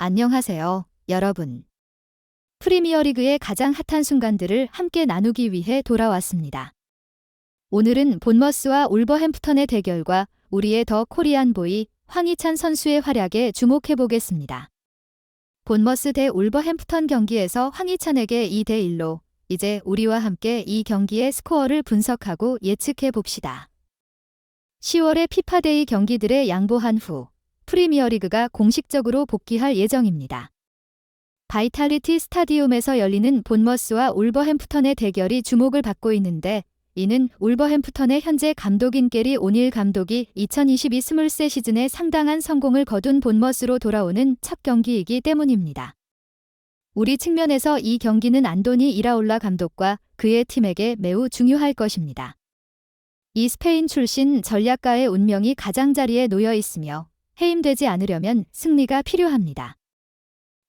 안녕하세요, 여러분. 프리미어리그의 가장 핫한 순간들을 함께 나누기 위해 돌아왔습니다. 오늘은 본머스와 울버햄프턴의 대결과 우리의 더 코리안 보이 황희찬 선수의 활약에 주목해 보겠습니다. 본머스 대 울버햄프턴 경기에서 황희찬에게 2대1로 이제 우리와 함께 이 경기의 스코어를 분석하고 예측해 봅시다. 10월의 피파데이 경기들에 양보한 후 프리미어리그가 공식적으로 복귀할 예정입니다. 바이탈리티 스타디움에서 열리는 본머스와 울버햄프턴의 대결이 주목을 받고 있는데, 이는 울버햄프턴의 현재 감독인 게리 오닐 감독이 2022-23 시즌에 상당한 성공을 거둔 본머스로 돌아오는 첫 경기이기 때문입니다. 우리 측면에서 이 경기는 안도니 이라올라 감독과 그의 팀에게 매우 중요할 것입니다. 이 스페인 출신 전략가의 운명이 가장자리에 놓여 있으며 해임되지 않으려면 승리가 필요합니다.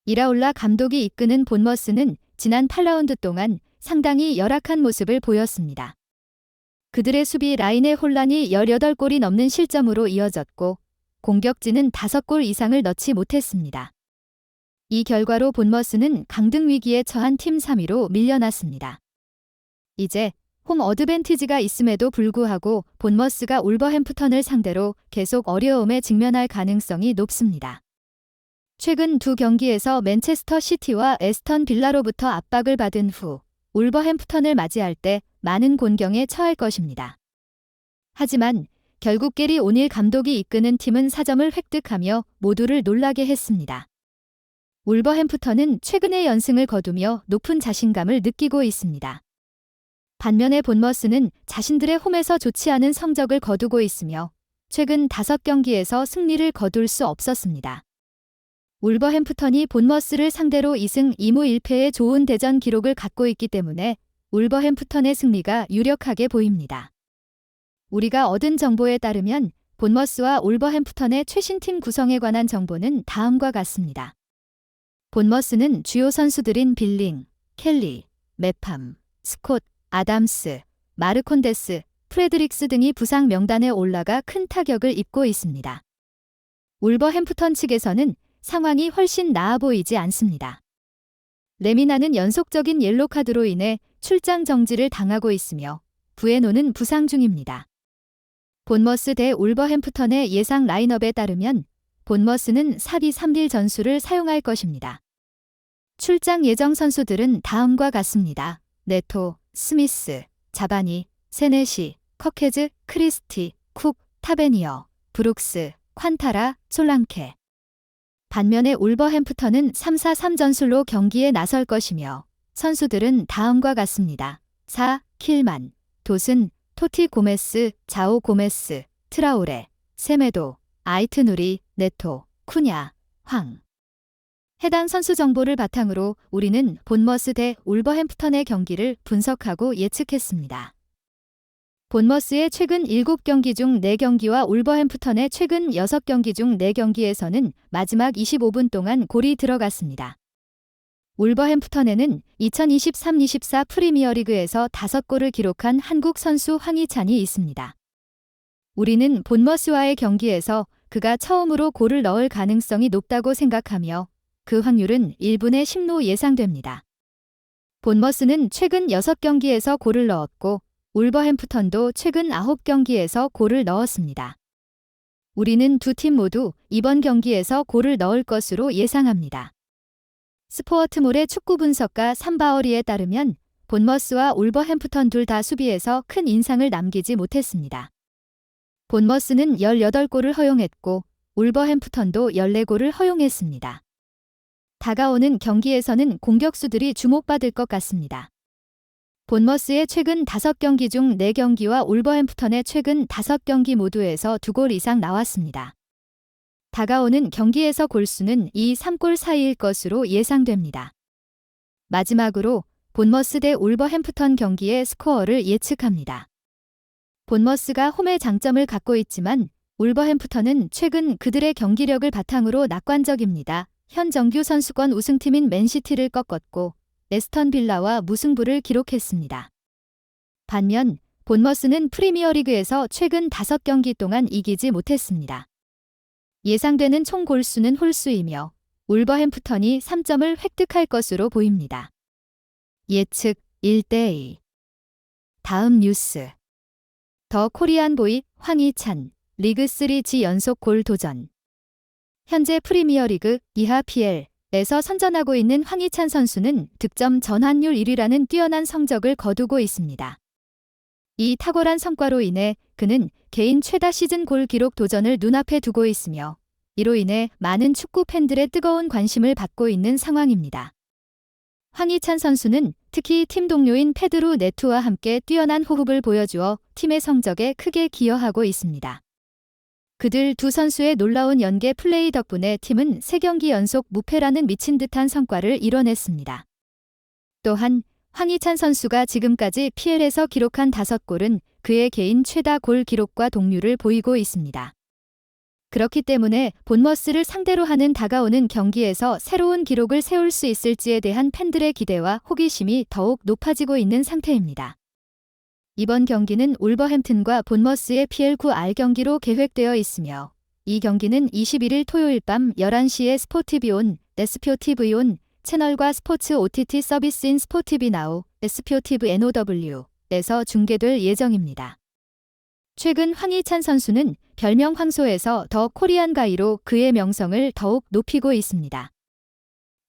이라올라 감독이 이끄는 본머스는 지난 8라운드 동안 상당히 열악한 모습을 보였습니다. 그들의 수비 라인의 혼란이 18골이 넘는 실점으로 이어졌고 공격진은 5골 이상을 넣지 못했습니다. 이 결과로 본머스는 강등 위기에 처한 팀 3위로 밀려났습니다. 이제 홈 어드밴티지가 있음에도 불구하고 본머스가 울버햄프턴을 상대로 계속 어려움에 직면할 가능성이 높습니다. 최근 두 경기에서 맨체스터 시티와 에스턴 빌라로부터 압박을 받은 후 울버햄프턴을 맞이할 때 많은 곤경에 처할 것입니다. 하지만 결국 게리 오닐 감독이 이끄는 팀은 4점을 획득하며 모두를 놀라게 했습니다. 울버햄프턴은 최근의 연승을 거두며 높은 자신감을 느끼고 있습니다. 반면에 본머스는 자신들의 홈에서 좋지 않은 성적을 거두고 있으며 최근 5경기에서 승리를 거둘 수 없었습니다. 울버햄프턴이 본머스를 상대로 2승 2무 1패의 좋은 대전 기록을 갖고 있기 때문에 울버햄프턴의 승리가 유력하게 보입니다. 우리가 얻은 정보에 따르면 본머스와 울버햄프턴의 최신 팀 구성에 관한 정보는 다음과 같습니다. 본머스는 주요 선수들인 빌링, 켈리, 메팜, 스콧, 아담스, 마르콘데스, 프레드릭스 등이 부상 명단에 올라가 큰 타격을 입고 있습니다. 울버햄프턴 측에서는 상황이 훨씬 나아 보이지 않습니다. 레미나는 연속적인 옐로카드로 인해 출장 정지를 당하고 있으며 부에노는 부상 중입니다. 본머스 대 울버햄프턴의 예상 라인업에 따르면 본머스는 4-3-1 전술을 사용할 것입니다. 출장 예정 선수들은 다음과 같습니다. 네토, 스미스, 자바니, 세네시, 커케즈, 크리스티, 쿡, 타베니어, 브룩스, 콴타라, 솔랑케. 반면에 울버햄프턴은 3-4-3 전술로 경기에 나설 것이며 선수들은 다음과 같습니다. 4. 킬만, 도슨, 토티 고메스, 자오 고메스, 트라오레, 세메도, 아이트누리, 네토, 쿠냐, 황. 해당 선수 정보를 바탕으로 우리는 본머스 대 울버햄프턴의 경기를 분석하고 예측했습니다. 본머스의 최근 7경기 중 4경기와 울버햄프턴의 최근 6경기 중 4경기에서는 마지막 25분 동안 골이 들어갔습니다. 울버햄프턴에는 2023-24 프리미어리그에서 5골을 기록한 한국 선수 황희찬이 있습니다. 우리는 본머스와의 경기에서 그가 처음으로 골을 넣을 가능성이 높다고 생각하며 그 확률은 1분의 10로 예상됩니다. 본머스는 최근 6경기에서 골을 넣었고 울버햄프턴도 최근 9경기에서 골을 넣었습니다. 우리는 두 팀 모두 이번 경기에서 골을 넣을 것으로 예상합니다. 스포어트몰의 축구 분석가 삼바어리에 따르면 본머스와 울버햄프턴 둘 다 수비에서 큰 인상을 남기지 못했습니다. 본머스는 18골을 허용했고 울버햄프턴도 14골을 허용했습니다. 다가오는 경기에서는 공격수들이 주목받을 것 같습니다. 본머스의 최근 5경기 중 4경기와 울버햄프턴의 최근 5경기 모두에서 2골 이상 나왔습니다. 다가오는 경기에서 골수는 2-3골 사이일 것으로 예상됩니다. 마지막으로 본머스 대 울버햄프턴 경기의 스코어를 예측합니다. 본머스가 홈의 장점을 갖고 있지만 울버햄프턴은 최근 그들의 경기력을 바탕으로 낙관적입니다. 현 정규 선수권 우승팀인 맨시티를 꺾었고 에스턴 빌라와 무승부를 기록했습니다. 반면 본머스는 프리미어리그에서 최근 5경기 동안 이기지 못했습니다. 예상되는 총 골수는 홀수이며 울버햄프턴이 3점을 획득할 것으로 보입니다. 예측 1대2. 다음 뉴스. 더 코리안 보이 황희찬 리그3 지연속 골 도전. 현재 프리미어리그 이하 PL에서 선전하고 있는 황희찬 선수는 득점 전환율 1위라는 뛰어난 성적을 거두고 있습니다. 이 탁월한 성과로 인해 그는 개인 최다 시즌 골 기록 도전을 눈앞에 두고 있으며 이로 인해 많은 축구 팬들의 뜨거운 관심을 받고 있는 상황입니다. 황희찬 선수는 특히 팀 동료인 페드루 네투와 함께 뛰어난 호흡을 보여주어 팀의 성적에 크게 기여하고 있습니다. 그들 두 선수의 놀라운 연계 플레이 덕분에 팀은 3경기 연속 무패라는 미친 듯한 성과를 이뤄냈습니다. 또한 황희찬 선수가 지금까지 PL에서 기록한 5골은 그의 개인 최다 골 기록과 동률을 보이고 있습니다. 그렇기 때문에 본머스를 상대로 하는 다가오는 경기에서 새로운 기록을 세울 수 있을지에 대한 팬들의 기대와 호기심이 더욱 높아지고 있는 상태입니다. 이번 경기는 울버햄튼과 본머스의 PL9R 경기로 계획되어 있으며 이 경기는 21일 토요일 밤 11시에 스포티비온, SPOTV온 채널과 스포츠 OTT 서비스인 스포티비나우, SPOTVNOW에서 중계될 예정입니다. 최근 황희찬 선수는 별명 황소에서 더 코리안 가이로 그의 명성을 더욱 높이고 있습니다.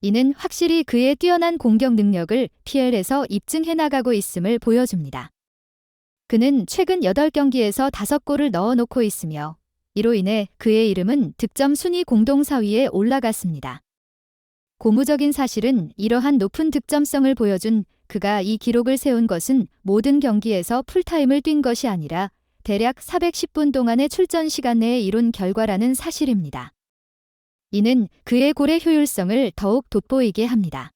이는 확실히 그의 뛰어난 공격 능력을 PL에서 입증해 나가고 있음을 보여줍니다. 그는 최근 8경기에서 5골을 넣어놓고 있으며 이로 인해 그의 이름은 득점 순위 공동 4위에 올라갔습니다. 고무적인 사실은 이러한 높은 득점성을 보여준 그가 이 기록을 세운 것은 모든 경기에서 풀타임을 뛴 것이 아니라 대략 410분 동안의 출전 시간 내에 이룬 결과라는 사실입니다. 이는 그의 골의 효율성을 더욱 돋보이게 합니다.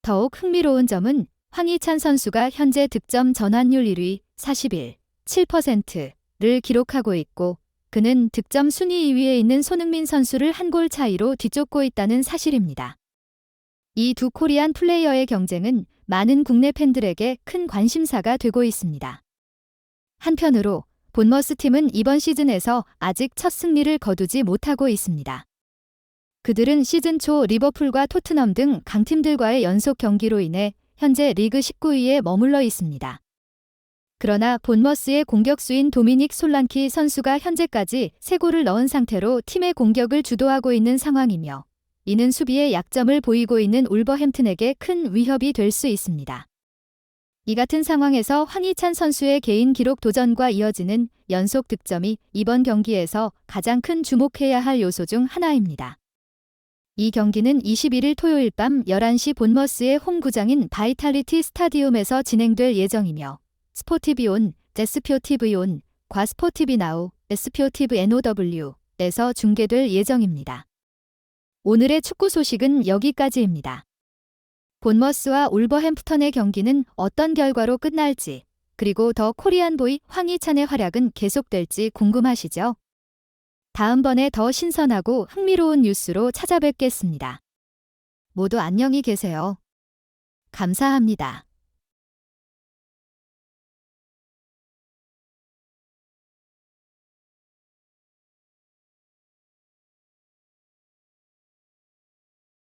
더욱 흥미로운 점은 황희찬 선수가 현재 득점 전환율 1위 41.7%를 기록하고 있고 그는 득점 순위 2위에 있는 손흥민 선수를 한 골 차이로 뒤쫓고 있다는 사실입니다. 이 두 코리안 플레이어의 경쟁은 많은 국내 팬들에게 큰 관심사가 되고 있습니다. 한편으로 본머스 팀은 이번 시즌에서 아직 첫 승리를 거두지 못하고 있습니다. 그들은 시즌 초 리버풀과 토트넘 등 강팀들과의 연속 경기로 인해 현재 리그 19위에 머물러 있습니다. 그러나 본머스의 공격수인 도미닉 솔란키 선수가 현재까지 3골을 넣은 상태로 팀의 공격을 주도하고 있는 상황이며 이는 수비에 약점을 보이고 있는 울버햄튼에게 큰 위협이 될 수 있습니다. 이 같은 상황에서 황희찬 선수의 개인 기록 도전과 이어지는 연속 득점이 이번 경기에서 가장 큰 주목해야 할 요소 중 하나입니다. 이 경기는 21일 토요일 밤 11시 본머스의 홈구장인 바이탈리티 스타디움에서 진행될 예정이며 스포티비온, SPOTV온, 과 스포티비나우, SPOTVNOW에서 중계될 예정입니다. 오늘의 축구 소식은 여기까지입니다. 본머스와 울버햄프턴의 경기는 어떤 결과로 끝날지, 그리고 더 코리안 보이 황희찬의 활약은 계속될지 궁금하시죠? 다음번에 더 신선하고 흥미로운 뉴스로 찾아뵙겠습니다. 모두 안녕히 계세요. 감사합니다.